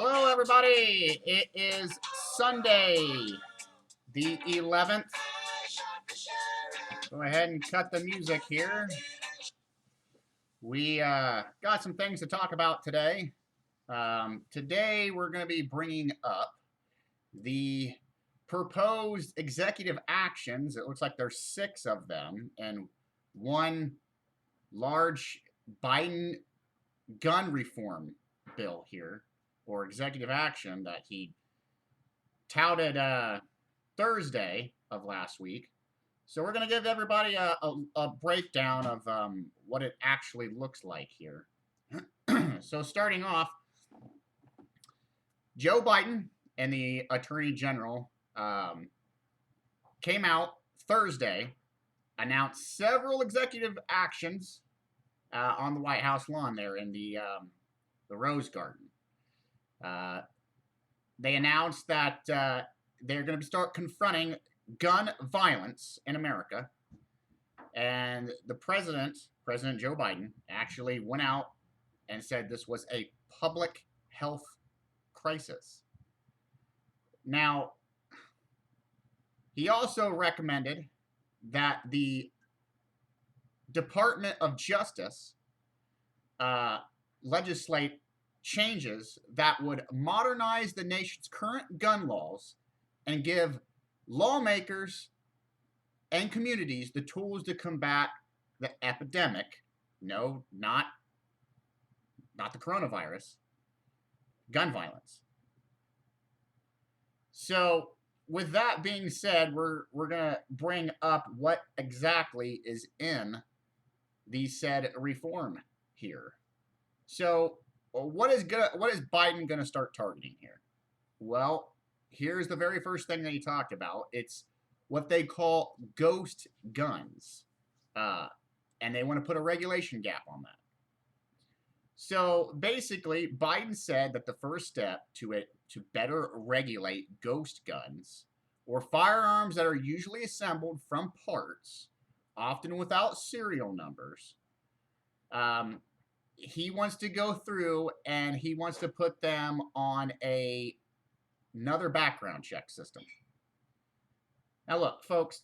Hello, everybody. It is Sunday, the 11th. Go ahead and cut the music here. We got some things to talk about today. Today, we're going to be bringing up the proposed executive actions. It looks like there's 6 of them, and one large Biden gun reform bill here, or executive action that he touted Thursday of last week. So we're going to give everybody a breakdown of what it actually looks like here. So starting off, Joe Biden and the Attorney General came out Thursday, announced several executive actions on the White House lawn there in the Rose Garden. They announced that they're going to start confronting gun violence in America. And the President Joe Biden, actually went out and said this was a public health crisis. Now, he also recommended that the Department of Justice legislate changes that would modernize the nation's current gun laws and give lawmakers and communities the tools to combat the epidemic. No, not the coronavirus. Gun violence. So, with that being said, we're gonna bring up what exactly is in the said reform here. So, what is Biden gonna start targeting here? Well, here's the very first thing that he talked about. It's what they call ghost guns, and they want to put a regulation gap on that. So basically, Biden said that the first step to better regulate ghost guns, or firearms that are usually assembled from parts, often without serial numbers, he wants to go through and he wants to put them on another background check system. Now look, folks,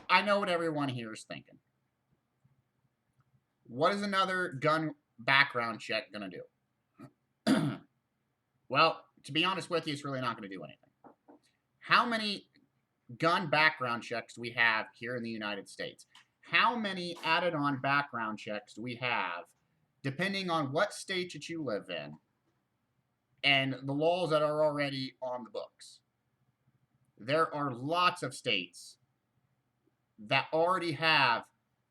I know what everyone here is thinking. What is another gun background check going to do? Well, to be honest with you, it's really not going to do anything. How many gun background checks do we have here in the United States? How many added on background checks do we have, depending on what state that you live in and the laws that are already on the books? There are lots of states that already have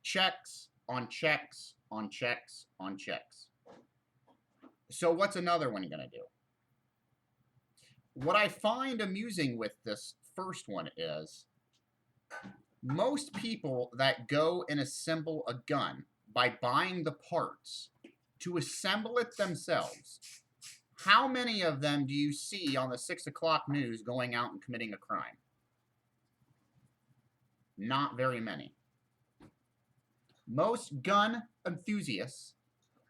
checks on checks on checks on checks. So what's another one going to do? What I find amusing with this first one is most people that go and assemble a gun by buying the parts to assemble it themselves, how many of them do you see on the 6 o'clock news going out and committing a crime? Not very many. Most gun enthusiasts,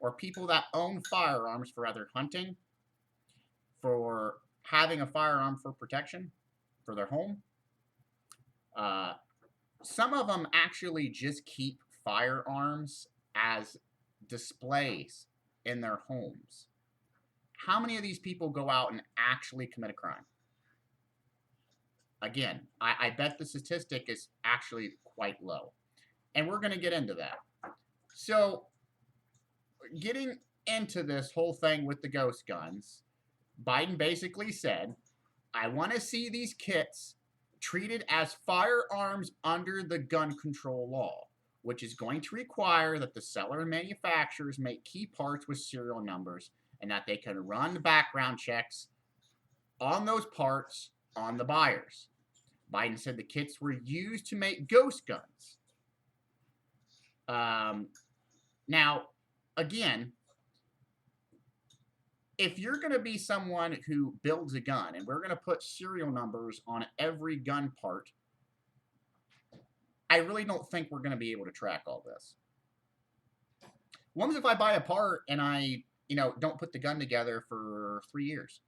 or people that own firearms for either hunting, for having a firearm for protection, for their home, some of them actually just keep firearms as displays in their homes. How many of these people go out and actually commit a crime? Again, I bet the statistic is actually quite low. And we're going to get into that. So, getting into this whole thing with the ghost guns, Biden basically said, I want to see these kits treated as firearms under the gun control law, which is going to require that the seller and manufacturers make key parts with serial numbers and that they can run background checks on those parts on the buyers. Biden said the kits were used to make ghost guns. Now, again, if you're going to be someone who builds a gun and we're going to put serial numbers on every gun part, I really don't think we're going to be able to track all this. What if I buy a part and I don't put the gun together for 3 years?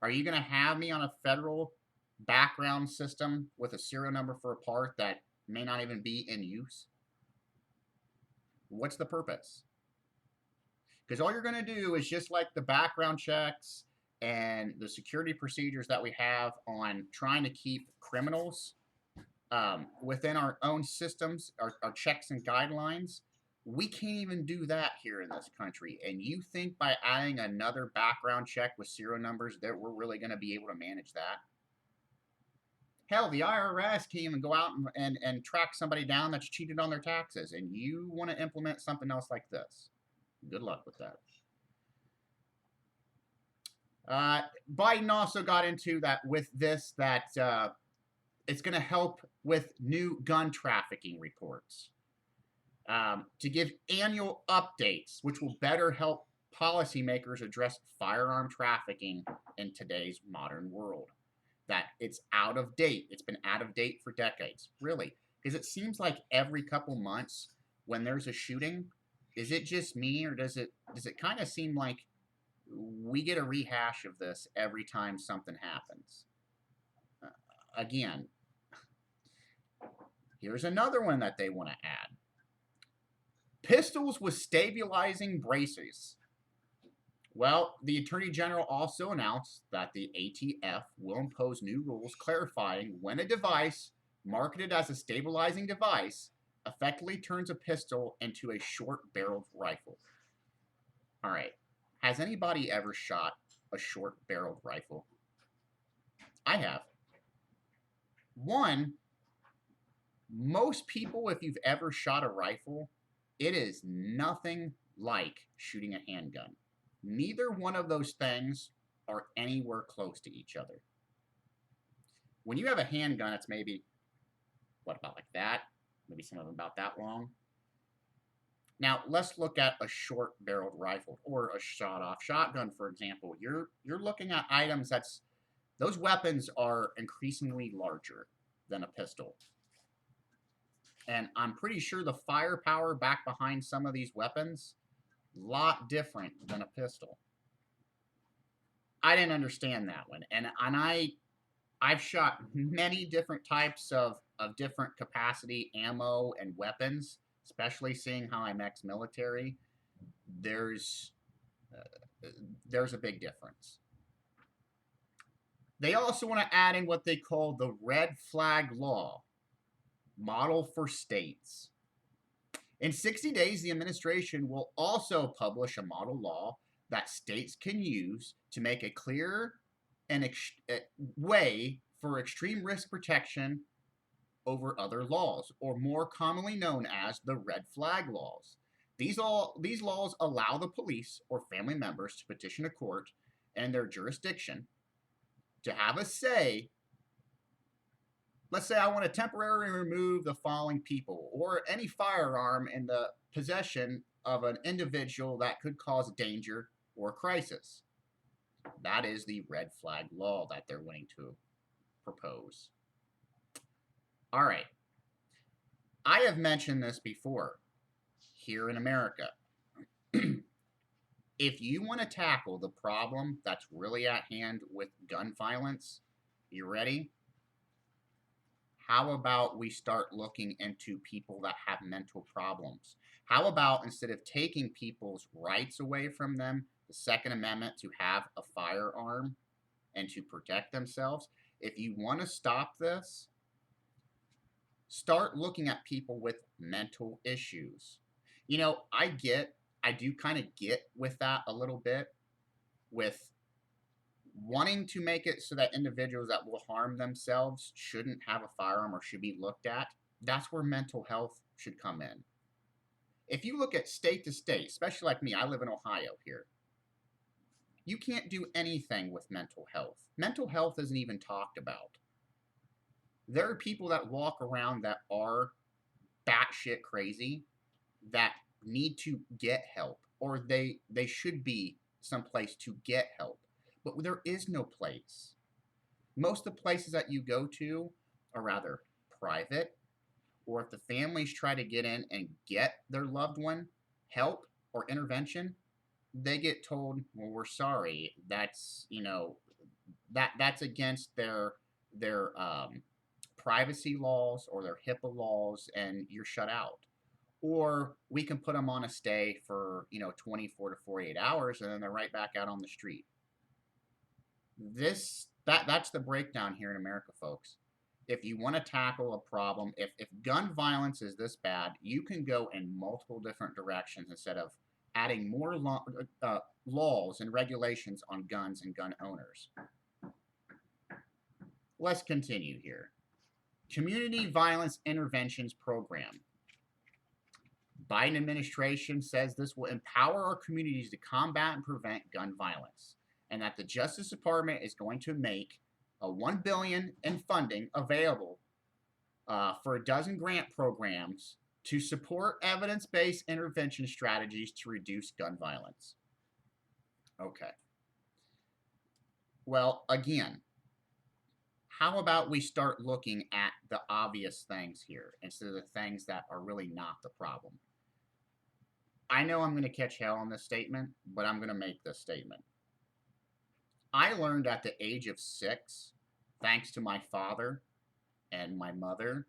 Are you going to have me on a federal background system with a serial number for a part that may not even be in use? What's the purpose? Because all you're going to do is just like the background checks and the security procedures that we have on trying to keep criminals within our own systems, our checks and guidelines. We can't even do that here in this country. And you think by adding another background check with serial numbers that we're really going to be able to manage that? Hell, the IRS can't even go out and track somebody down that's cheated on their taxes. And you want to implement something else like this. Good luck with that. Biden also got into that with this, that it's going to help with new gun trafficking reports, to give annual updates, which will better help policymakers address firearm trafficking in today's modern world. That it's out of date. It's been out of date for decades. Really. Because it seems like every couple months when there's a shooting, is it just me, or does it kind of seem like we get a rehash of this every time something happens? Again, here's another one that they want to add. Pistols with stabilizing braces. Well, the Attorney General also announced that the ATF will impose new rules clarifying when a device marketed as a stabilizing device effectively turns a pistol into a short-barreled rifle. All right. Has anybody ever shot a short-barreled rifle? I have. One, most people, if you've ever shot a rifle, it is nothing like shooting a handgun. Neither one of those things are anywhere close to each other. When you have a handgun, it's maybe, about like that? Maybe some of them about that long. Now, let's look at a short-barreled rifle or a shot-off shotgun, for example. You're looking at items those weapons are increasingly larger than a pistol. And I'm pretty sure the firepower back behind some of these weapons, a lot different than a pistol. I didn't understand that one. And I've shot many different types of different capacity ammo and weapons, especially seeing how I'm ex-military. There's a big difference. They also want to add in what they call the red flag law, model for states. In 60 days, the administration will also publish a model law that states can use to make a clear and way for extreme risk protection over other laws, or more commonly known as the red flag laws. These laws allow the police or family members to petition a court and their jurisdiction to have a say. Let's say I want to temporarily remove the following people or any firearm in the possession of an individual that could cause danger or crisis. That is the red flag law that they're wanting to propose. All right. I have mentioned this before here in America. If you want to tackle the problem that's really at hand with gun violence, you ready? How about we start looking into people that have mental problems? How about, instead of taking people's rights away from them, the Second Amendment to have a firearm and to protect themselves, if you want to stop this, start looking at people with mental issues. I do kind of get with that a little bit, with wanting to make it so that individuals that will harm themselves shouldn't have a firearm or should be looked at. That's where mental health should come in. If you look at state to state, especially like me, I live in Ohio here, you can't do anything with mental health. Mental health isn't even talked about. There are people that walk around that are batshit crazy that need to get help, or they should be someplace to get help. But there is no place. Most of the places that you go to are rather private, or if the families try to get in and get their loved one help, or intervention, they get told, well, we're sorry, that's, that's against their privacy laws or their HIPAA laws, and you're shut out. Or we can put them on a stay for 24 to 48 hours, and then they're right back out on the street. That's the breakdown here in America, folks. If you want to tackle a problem, if gun violence is this bad, you can go in multiple different directions instead of adding more laws and regulations on guns and gun owners. Let's continue here. Community Violence Interventions Program. Biden administration says this will empower our communities to combat and prevent gun violence, and that the Justice Department is going to make a $1 billion in funding available for a dozen grant programs to support evidence-based intervention strategies to reduce gun violence. Okay. Well, again, how about we start looking at the obvious things here instead of the things that are really not the problem? I know I'm going to catch hell on this statement, but I'm going to make this statement. I learned at the age of 6, thanks to my father and my mother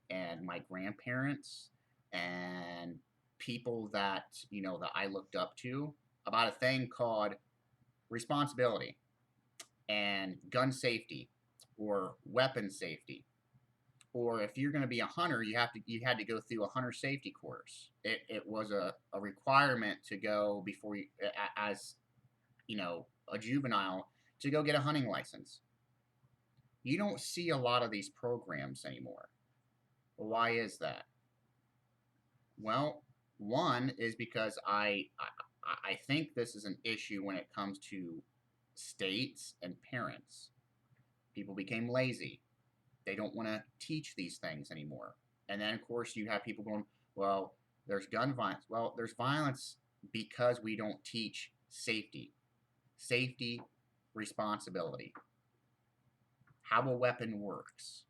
and my grandparents and people that, that I looked up to, about a thing called responsibility and gun safety or weapon safety. Or if you're going to be a hunter, you had to go through a hunter safety course. It was a requirement to go before you, as a juvenile, to go get a hunting license. You don't see a lot of these programs anymore. Why is that? Well, one is because I think this is an issue when it comes to states and parents. People became lazy. They don't want to teach these things anymore. And then, of course, you have people going, well, there's gun violence. Well, there's violence because we don't teach safety. Safety, responsibility. How a weapon works.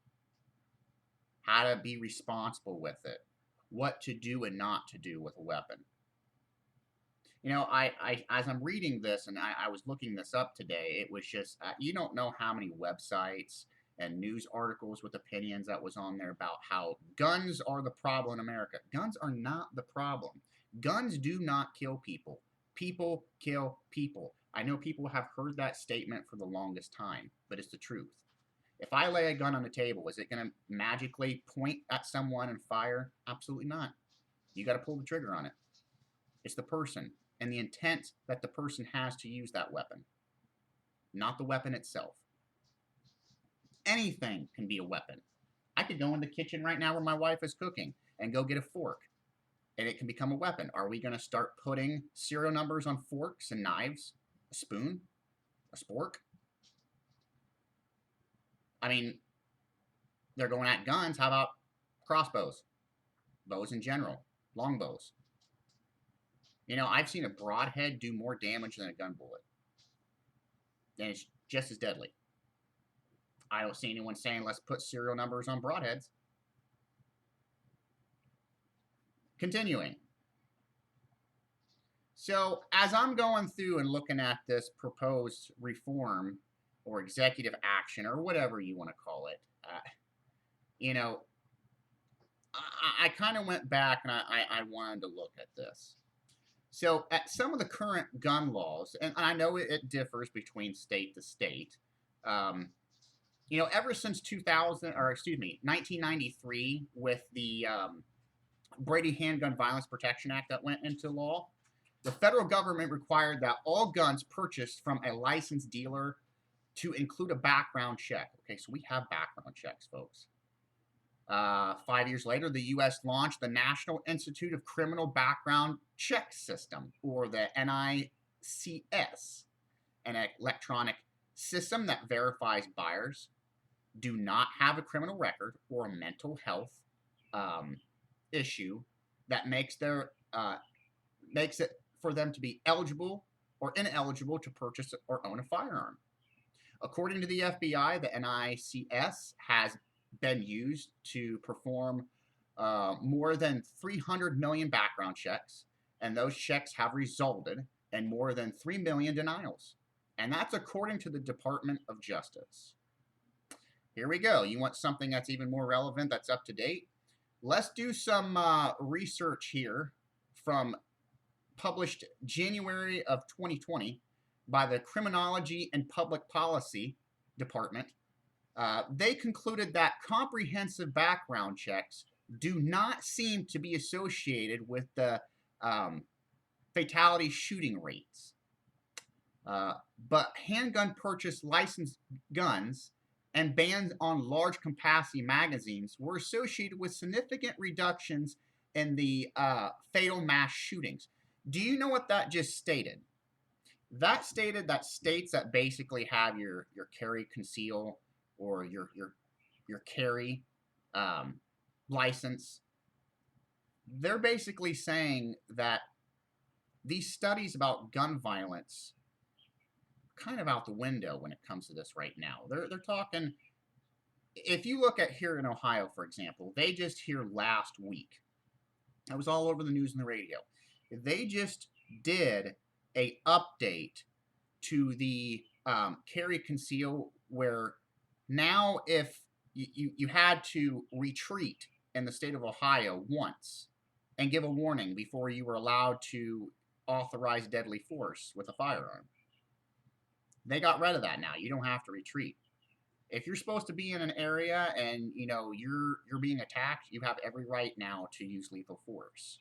How to be responsible with it. What to do and not to do with a weapon. I as I'm reading this, and I was looking this up today, it was just, you don't know how many websites and news articles with opinions that was on there about how guns are the problem in America. Guns are not the problem. Guns do not kill people. People kill people. I know people have heard that statement for the longest time, but it's the truth. If I lay a gun on the table, is it going to magically point at someone and fire? Absolutely not. You got to pull the trigger on it. It's the person and the intent that the person has to use that weapon, not the weapon itself. Anything can be a weapon. I could go in the kitchen right now where my wife is cooking and go get a fork, and it can become a weapon. Are we going to start putting serial numbers on forks and knives? A spoon? A spork? I mean, they're going at guns. How about crossbows? Bows in general. Longbows. I've seen a broadhead do more damage than a gun bullet. And it's just as deadly. I don't see anyone saying let's put serial numbers on broadheads. Continuing. So as I'm going through and looking at this proposed reform or executive action or whatever you want to call it, I kind of went back and I wanted to look at this. So at some of the current gun laws, and I know it differs between state to state, ever since 1993, with the Brady Handgun Violence Protection Act that went into law, the federal government required that all guns purchased from a licensed dealer to include a background check. Okay, so we have background checks, folks. 5 years later, the U.S. launched the National Institute of Criminal Background Check System, or the NICS, an electronic system that verifies buyers do not have a criminal record or a mental health issue that makes it for them to be eligible or ineligible to purchase or own a firearm. According to the FBI, the NICS has been used to perform more than 300 million background checks and those checks have resulted in more than 3 million denials. And that's according to the Department of Justice. Here we go. You want something that's even more relevant, that's up to date? Let's do some research here from published January of 2020 by the Criminology and Public Policy Department. They concluded that comprehensive background checks do not seem to be associated with the fatality shooting rates. But handgun purchase licensed guns and bans on large capacity magazines were associated with significant reductions in the fatal mass shootings. Do you know what that just stated? That stated that states that basically have your carry conceal or your carry license, they're basically saying that these studies about gun violence kind of out the window when it comes to this right now. They're talking, if you look at here in Ohio, for example, they just here last week, it was all over the news and the radio, they just did a update to the carry conceal, where now if you had to retreat in the state of Ohio once and give a warning before you were allowed to authorize deadly force with a firearm. They got rid of that now. You don't have to retreat. If you're supposed to be in an area and you're being attacked, you have every right now to use lethal force.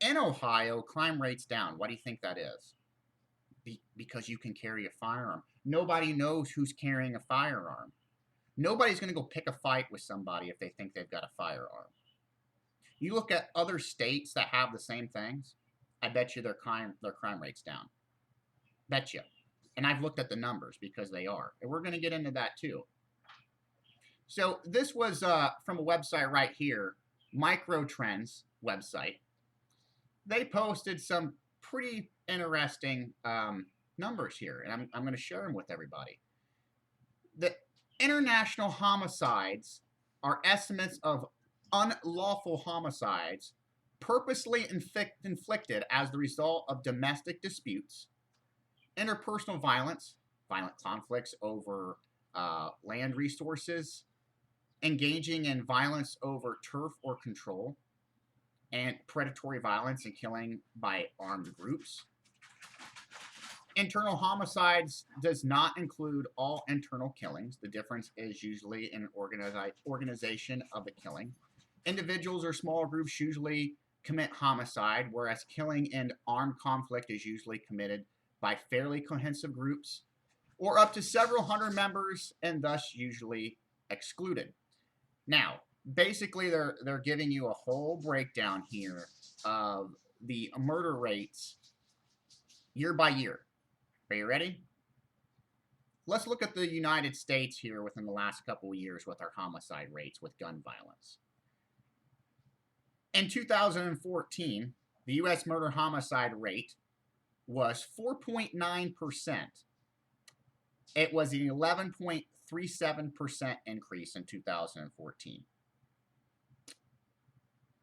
In Ohio, crime rate's down. Why do you think that is? Because you can carry a firearm. Nobody knows who's carrying a firearm. Nobody's going to go pick a fight with somebody if they think they've got a firearm. You look at other states that have the same things, I bet you their crime rate's down. Bet you. And I've looked at the numbers because they are. And we're going to get into that too. So this was from a website right here, Microtrends website. They posted some pretty interesting numbers here, and I'm going to share them with everybody. The international homicides are estimates of unlawful homicides purposely inflicted as the result of domestic disputes, interpersonal violence, violent conflicts over land resources, engaging in violence over turf or control, and predatory violence and killing by armed groups. Internal homicides does not include all internal killings. The difference is usually in organization of the killing. Individuals or small groups usually commit homicide, whereas killing in armed conflict is usually committed by fairly cohesive groups or up to several hundred members, and thus usually excluded. Now, basically, they're giving you a whole breakdown here of the murder rates year by year. Are you ready? Let's look at the United States here within the last couple of years with our homicide rates with gun violence. In 2014, the U.S. murder homicide rate was 4.9%. It was an 11.37% increase in 2014.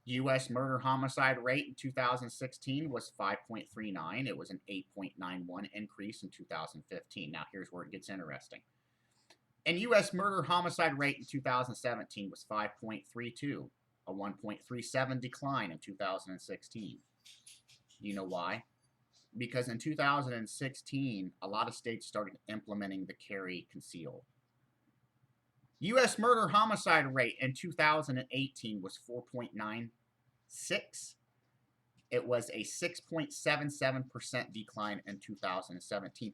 U.S. murder homicide rate in 2016 was 5.39. It was an 8.91 increase in 2015. Now, here's where it gets interesting. And U.S. murder homicide rate in 2017 was 5.32, a 1.37 decline in 2016. You know why? Because in 2016, a lot of states started implementing the carry conceal. U.S. murder homicide rate in 2018 was 4.96. It was a 6.77% decline in 2017.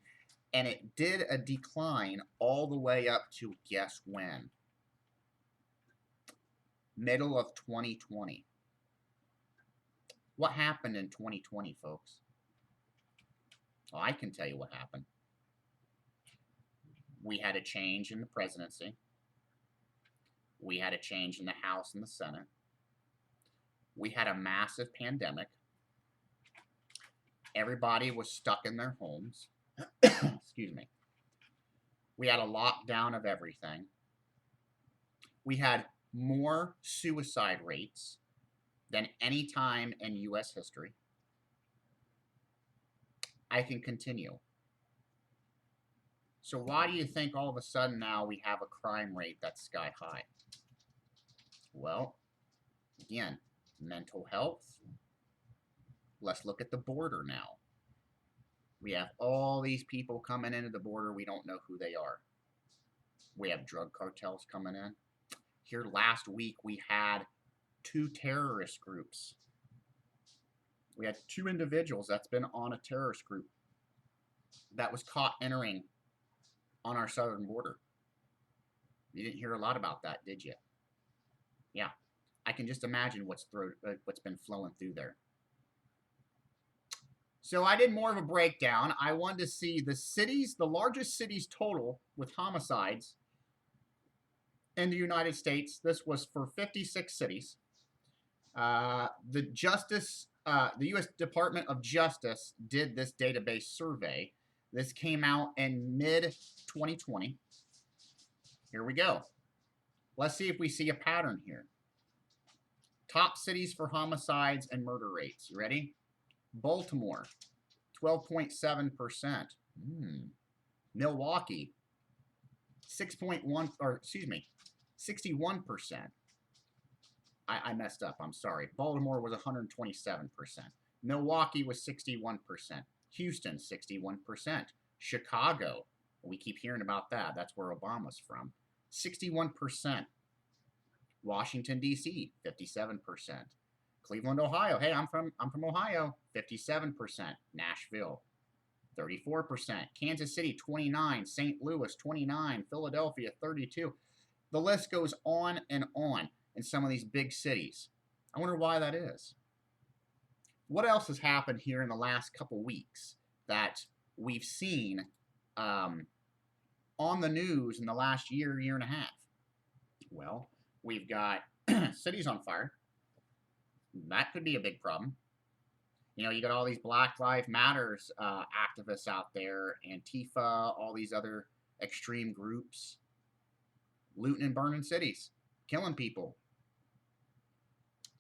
And it did a decline all the way up to, guess when? Middle of 2020. What happened in 2020, folks? Well, I can tell you what happened. We had a change in the presidency. We had a change in the House and the Senate. We had a massive pandemic. Everybody was stuck in their homes. Excuse me. We had a lockdown of everything. We had more suicide rates. than any time in U.S. history. I can continue. So why do you think all of a sudden now we have a crime rate that's sky high? Well, again, mental health. Let's look at the border now. We have all these people coming into the border. We don't know who they are. We have drug cartels coming in. Here last week, we had 2 terrorist groups. We had 2 individuals that's been on a terrorist group that was caught entering on our southern border. You didn't hear a lot about that, did you? Yeah, I can just imagine what's been flowing through there. So I did more of a breakdown. I wanted to see the cities, the largest cities total with homicides in the United States. This was for 56 cities. The U.S. Department of Justice did this database survey. This came out in mid-2020. Here we go. Let's see if we see a pattern here. Top cities for homicides and murder rates. You ready? Baltimore, 12.7%. Milwaukee, 61%. I messed up. I'm sorry. Baltimore was 127%. Milwaukee was 61%. Houston, 61%. Chicago, we keep hearing about that. That's where Obama's from. 61%. Washington, D.C., 57%. Cleveland, Ohio. Hey, I'm from Ohio. 57%. Nashville, 34%. Kansas City, 29%. St. Louis, 29%. Philadelphia, 32%. The list goes on in some of these big cities. I wonder why that is. What else has happened here in the last couple weeks that we've seen on the news in the last year and a half? Well, we've got cities on fire. That could be a big problem. You know, you got all these Black Lives Matters activists out there, Antifa, all these other extreme groups, looting and burning cities, killing people.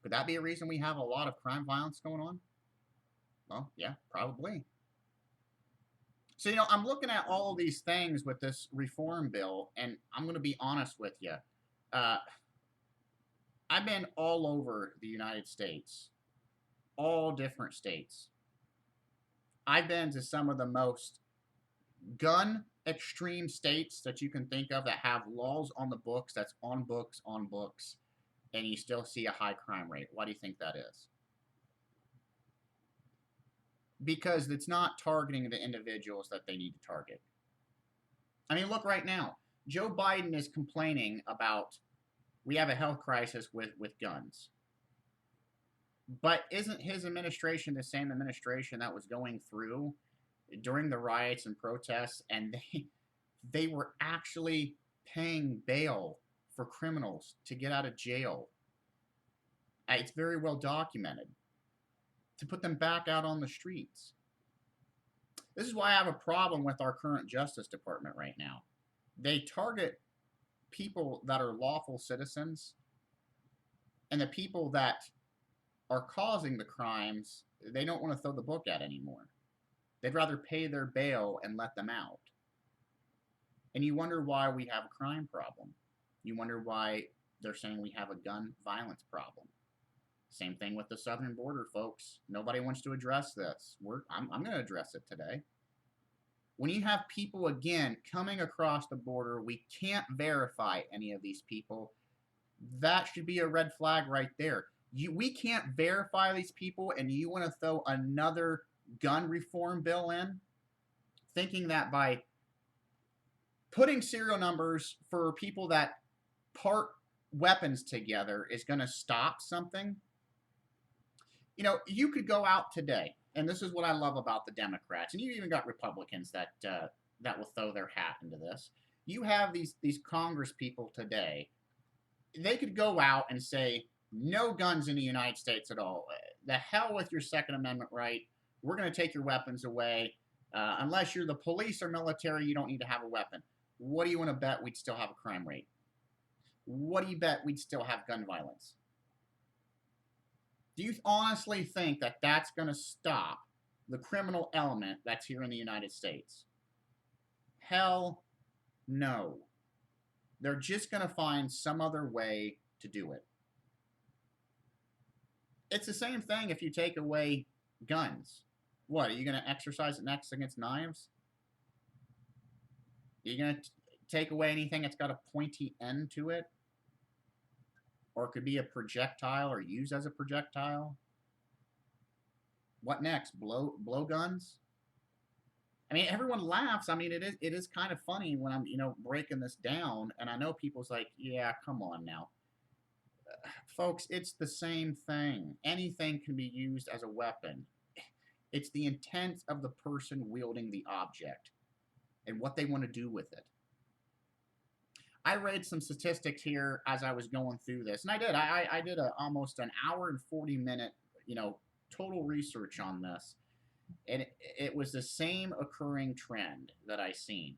Could that be a reason we have a lot of crime violence going on? Well, yeah, probably. So, you know, I'm looking at all of these things with this reform bill, and I'm going to be honest with you. I've been all over the United States, all different states. I've been to some of the most gun extreme states that you can think of that have laws on the books, that's on books, and you still see a high crime rate. Why do you think that is? Because it's not targeting the individuals that they need to target. I mean, look right now. Joe Biden is complaining about we have a health crisis with guns. But isn't his administration the same administration that was going through during the riots and protests, and they were actually paying bail for criminals to get out of jail? It's very well documented, to put them back out on the streets. This is why I have a problem with our current Justice Department right now. They target people that are lawful citizens, and the people that are causing the crimes, they don't want to throw the book at anymore. They'd rather pay their bail and let them out. And you wonder why we have a crime problem. You wonder why they're saying we have a gun violence problem. Same thing with the southern border, folks. Nobody wants to address this. I'm going to address it today. When you have people, again, coming across the border, we can't verify any of these people. That should be a red flag right there. We can't verify these people, and you want to throw another gun reform bill in, thinking that by putting serial numbers for people that part weapons together is going to stop something. You know, you could go out today, and this is what I love about the Democrats, and you even got Republicans that will throw their hat into this. You have these Congress people today. They could go out and say, no guns in the United States at all. The hell with your Second Amendment right. We're going to take your weapons away. Unless you're the police or military, you don't need to have a weapon. What do you want to bet we'd still have a crime rate? What do you bet we'd still have gun violence? Do you honestly think that that's going to stop the criminal element that's here in the United States? Hell no. They're just going to find some other way to do it. It's the same thing if you take away guns. What, are you going to exercise it next against knives? Are you going to take away anything that's got a pointy end to it? Or it could be a projectile or used as a projectile? What next? Blow guns? I mean, everyone laughs. I mean, it is kind of funny when I'm, breaking this down, and I know people's like, yeah, come on now. Folks, it's the same thing. Anything can be used as a weapon. It's the intent of the person wielding the object and what they want to do with it. I read some statistics here as I was going through this, and I did. I did almost an hour and 40-minute, total research on this, and it was the same occurring trend that I seen.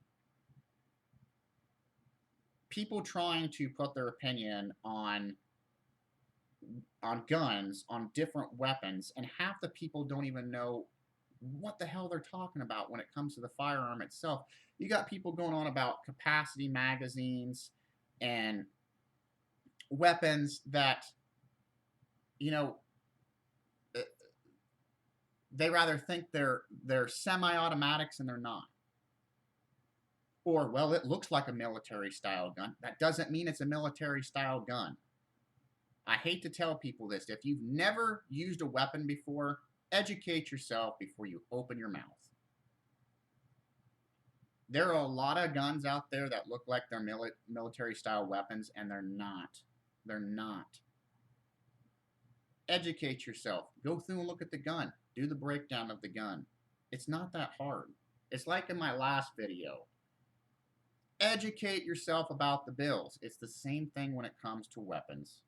People trying to put their opinion on guns, on different weapons, and half the people don't even know what the hell they're talking about when it comes to the firearm itself. You got people going on about capacity magazines and weapons that, they rather think they're semi-automatics and they're not. Or, well, it looks like a military-style gun. That doesn't mean it's a military-style gun. I hate to tell people this. If you've never used a weapon before, educate yourself before you open your mouth. There are a lot of guns out there that look like they're military-style weapons, and they're not. They're not. Educate yourself. Go through and look at the gun. Do the breakdown of the gun. It's not that hard. It's like in my last video. Educate yourself about the bills. It's the same thing when it comes to weapons.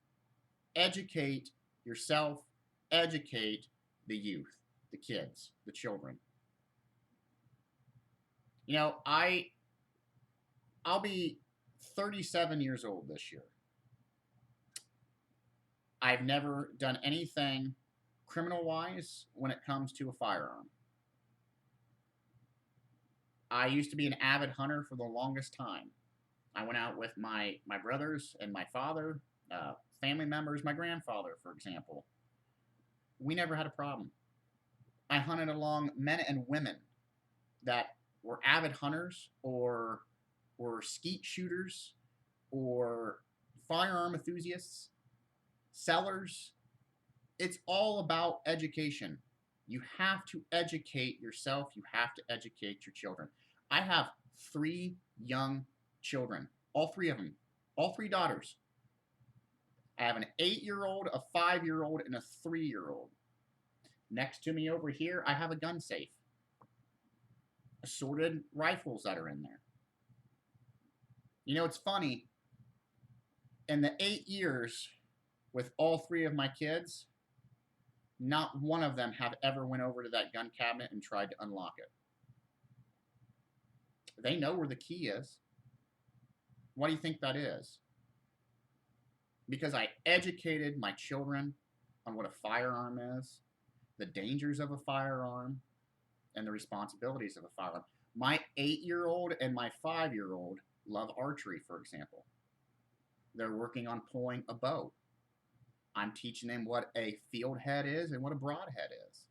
Educate yourself. Educate the youth, the kids, the children. I'll be 37 years old this year. I've never done anything criminal-wise when it comes to a firearm. I used to be an avid hunter for the longest time. I went out with my brothers and my father, family members, my grandfather, for example. We never had a problem. I hunted along men and women that were avid hunters or were skeet shooters or firearm enthusiasts, sellers. It's all about education. You have to educate yourself. You have to educate your children. I have 3 young children, all 3 of them, all 3 daughters. I have an 8-year-old, a 5-year-old, and a 3-year-old. Next to me over here, I have a gun safe. Assorted rifles that are in there. It's funny. In the 8 years with all 3 of my kids, not one of them have ever went over to that gun cabinet and tried to unlock it. They know where the key is. Why do you think that is? Because I educated my children on what a firearm is, the dangers of a firearm, and the responsibilities of a firearm. My 8-year-old and my 5-year-old love archery, for example. They're working on pulling a bow. I'm teaching them what a field head is and what a broadhead is.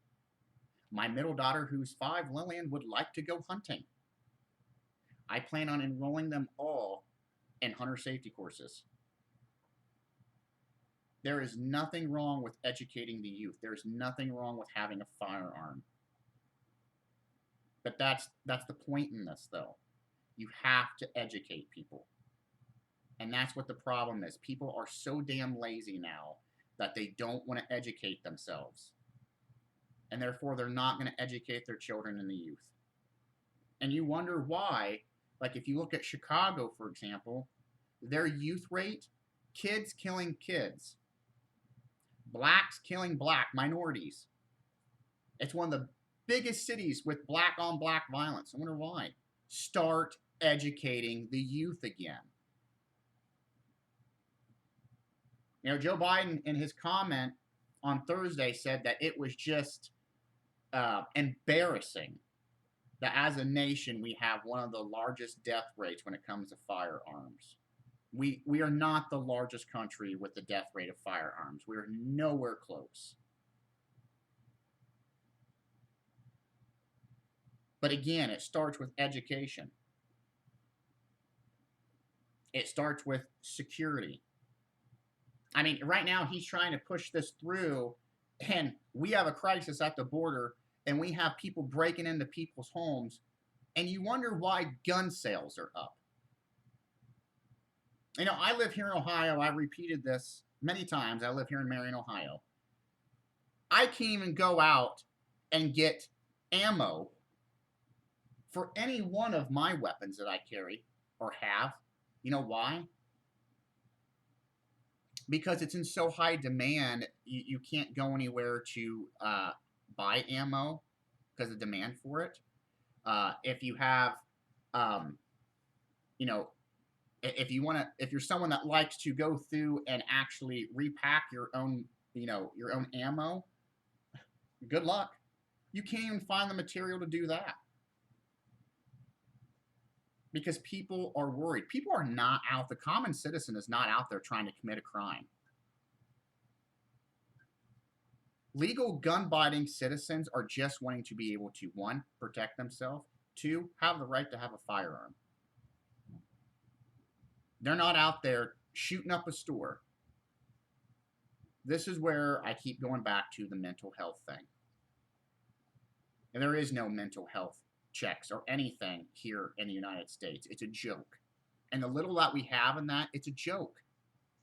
My middle daughter, who's 5, Lillian, would like to go hunting. I plan on enrolling them all in hunter safety courses. There is nothing wrong with educating the youth. There's nothing wrong with having a firearm. But that's the point in this, though. You have to educate people. And that's what the problem is. People are so damn lazy now that they don't want to educate themselves. And therefore, they're not going to educate their children and the youth. And you wonder why, like if you look at Chicago, for example, their youth rate, kids killing kids, blacks killing black minorities. It's one of the biggest cities with black on black violence. I wonder why. Start educating the youth again. Joe Biden, in his comment on Thursday said that it was just embarrassing that as a nation we have one of the largest death rates when it comes to firearms. We are not the largest country with the death rate of firearms. We're nowhere close. But again, it starts with education. It starts with security. I mean, right now he's trying to push this through, and we have a crisis at the border, and we have people breaking into people's homes, and you wonder why gun sales are up. You know, I live here in Ohio. I repeated this many times. I live here in Marion, Ohio. I can't even go out and get ammo for any one of my weapons that I carry or have. You know why? Because it's in so high demand, you can't go anywhere to buy ammo because of demand for it. If you have, you know, if you're someone that likes to go through and actually repack your own, your own ammo, good luck. You can't even find the material to do that. Because people are worried. People are not out. The common citizen is not out there trying to commit a crime. Legal gun-buying citizens are just wanting to be able to, one, protect themselves, two, have the right to have a firearm. They're not out there shooting up a store. This is where I keep going back to the mental health thing. And there is no mental health checks or anything here in the United States. It's a joke. And the little that we have in that, it's a joke.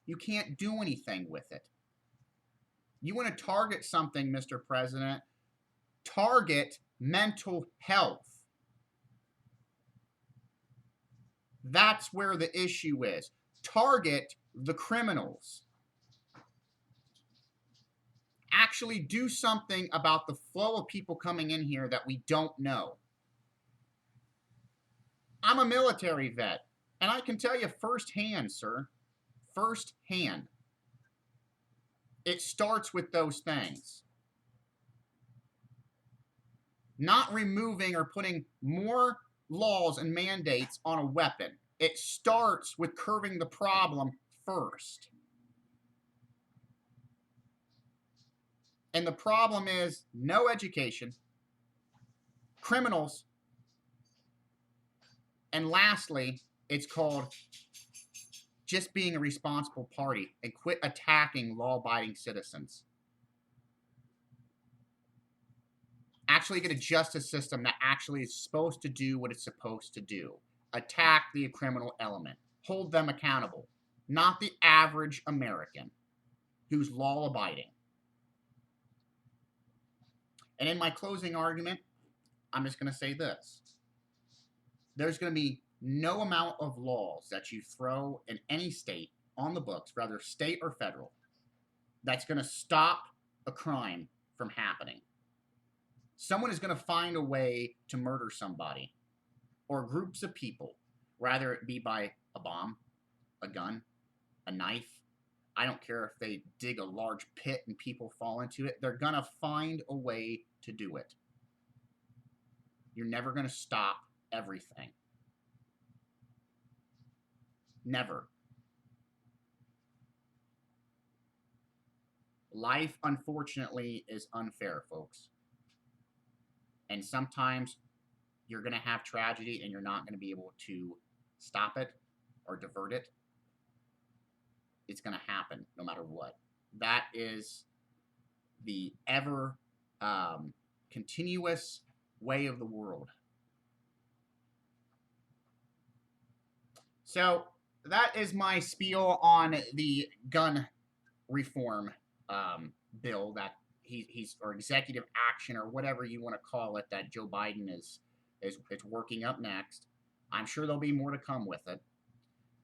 You can't do anything with it. You want to target something, Mr. President, target mental health. That's where the issue is. Target the criminals. Actually do something about the flow of people coming in here that we don't know. I'm a military vet, and I can tell you firsthand, sir, firsthand, it starts with those things. Not removing or putting more laws and mandates on a weapon. It starts with curbing the problem first. And the problem is no education, criminals, and lastly, it's called just being a responsible party and quit attacking law-abiding citizens. Actually get a justice system that actually is supposed to do what it's supposed to do. Attack the criminal element. Hold them accountable. Not the average American who's law-abiding. And in my closing argument, I'm just going to say this. There's going to be no amount of laws that you throw in any state on the books, whether state or federal, that's going to stop a crime from happening. Someone is going to find a way to murder somebody or groups of people, whether it be by a bomb, a gun, a knife. I don't care if they dig a large pit and people fall into it. They're going to find a way to do it. You're never going to stop everything. Never. Life, unfortunately, is unfair, folks. And sometimes you're going to have tragedy and you're not going to be able to stop it or divert it. It's going to happen no matter what. That is the ever continuous way of the world. So that is my spiel on the gun reform bill that he's or executive action or whatever you want to call it that Joe Biden is working up next. I'm sure there'll be more to come with it.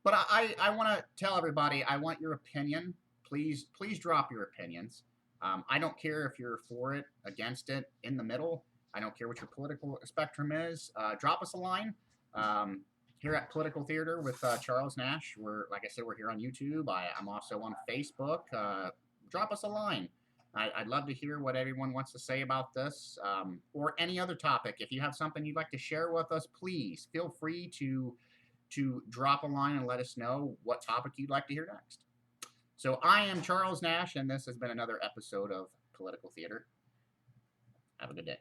But I want to tell everybody, I want your opinion. Please drop your opinions. I don't care if you're for it, against it, in the middle. I don't care what your political spectrum is. Drop us a line. Here at Political Theater with Charles Nash. Like I said, we're here on YouTube. I'm also on Facebook. Drop us a line. I'd love to hear what everyone wants to say about this, or any other topic. If you have something you'd like to share with us, please feel free to drop a line and let us know what topic you'd like to hear next. So I am Charles Nash, and this has been another episode of Political Theater. Have a good day.